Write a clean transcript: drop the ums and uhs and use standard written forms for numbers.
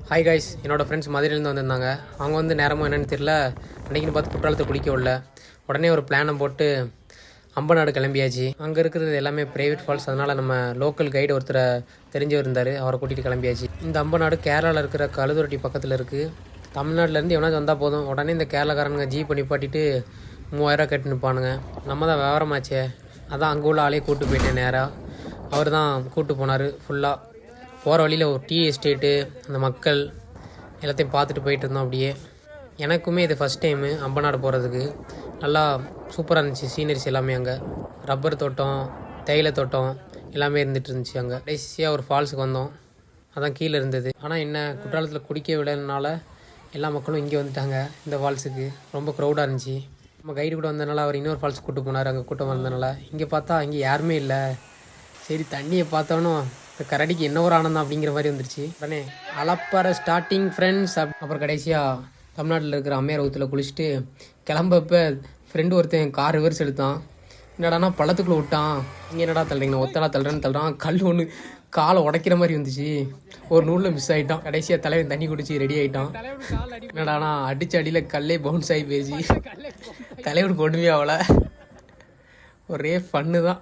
Hi guys, என்னோடய friends மதுரையிலேருந்து வந்திருந்தாங்க. அவங்க வந்து நேரமும் என்னென்னு தெரியல, அன்றைக்கின்னு பார்த்து குற்றாலத்தை குளிக்க விடல. உடனே ஒரு பிளானை போட்டு அம்பநாடு கிளம்பியாச்சு. அங்கே இருக்கிறது எல்லாமே ப்ரைவேட் ஃபால்ஸ், அதனால் நம்ம லோக்கல் கைடு ஒருத்தரை தெரிஞ்சவர் இருந்தார், அவரை கூட்டிகிட்டு கிளம்பியாச்சு. இந்த அம்பநாடு கேரளாவில் இருக்கிற கழுதுரட்டி பக்கத்தில் இருக்குது. தமிழ்நாட்டிலேருந்து எவனாச்சும் வந்தால் போதும், உடனே இந்த கேரளாக்காரனுங்க ஜீப் நிப்பாட்டிட்டு 3000 கட்டி நிற்பானுங்க. நம்ம தான் விவரமாச்சே, அதான் அங்கே உள்ள ஆளையே கூப்பிட்டு போயிட்டேன் நேராக. அவர் தான் கூப்பிட்டு போனார். ஃபுல்லாக போகிற வழியில் ஒரு டீ எஸ்டேட்டு, அந்த மக்கள் எல்லாத்தையும் பார்த்துட்டு போயிட்டு இருந்தோம். அப்படியே எனக்குமே இது ஃபஸ்ட் டைமு அம்பநாடு போகிறதுக்கு. நல்லா சூப்பராக இருந்துச்சு சீனரிஸ் எல்லாமே. அங்கே ரப்பர் தோட்டம், தேயிலை தோட்டம் எல்லாமே இருந்துகிட்டு இருந்துச்சு. அங்கே கடைசியாக ஒரு ஃபால்ஸுக்கு வந்தோம், அதான் கீழே இருந்தது. ஆனால் என்ன, குற்றாலத்தில் குடிக்க விடனால எல்லா மக்களும் இங்கே வந்துட்டாங்க இந்த ஃபால்ஸுக்கு. ரொம்ப க்ரௌடாக இருந்துச்சு. நம்ம கைடு கூட வந்ததுனால அவர் இன்னொரு ஃபால்ஸ் கூப்பிட்டு போனார். அங்கே கூட்டம் வந்ததுனால இங்கே பார்த்தா இங்கே யாருமே இல்லை. சரி, தண்ணியை பார்த்தோன்னும் இந்த கரடிக்கு என்ன ஒரு ஆனந்தம் அப்படிங்கிற மாதிரி வந்துருச்சு. உடனே அலப்பற ஸ்டார்டிங் ஃப்ரெண்ட்ஸ். அப்புறம் கடைசியாக தமிழ்நாட்டில் இருக்கிற அம்மையார் ஊத்தில் குளிச்சுட்டு கிளம்பப்போ ஃப்ரெண்டு ஒருத்தன் கார் ரிவர்ஸ் எடுத்தான். என்னடானா பள்ளத்துக்குள்ளே விட்டான். இங்கே என்னடா தள்ளுறீங்க, ஒத்தடா தள்ளுறான். கல் ஒன்று காலை உடைக்கிற மாதிரி வந்துச்சு. ஒரு நூலில் மிஸ் ஆகிட்டான். கடைசியாக தலைவன் தண்ணி குடிச்சு ரெடி ஆகிட்டான். என்னடானா அடித்த அடியில் கல்லே பவுன்ஸ் ஆகி போயிடுச்சு. தலைவனுக்கு ஒன்றுமே ஆகலை. ஒரே ஃபன்னு தான்.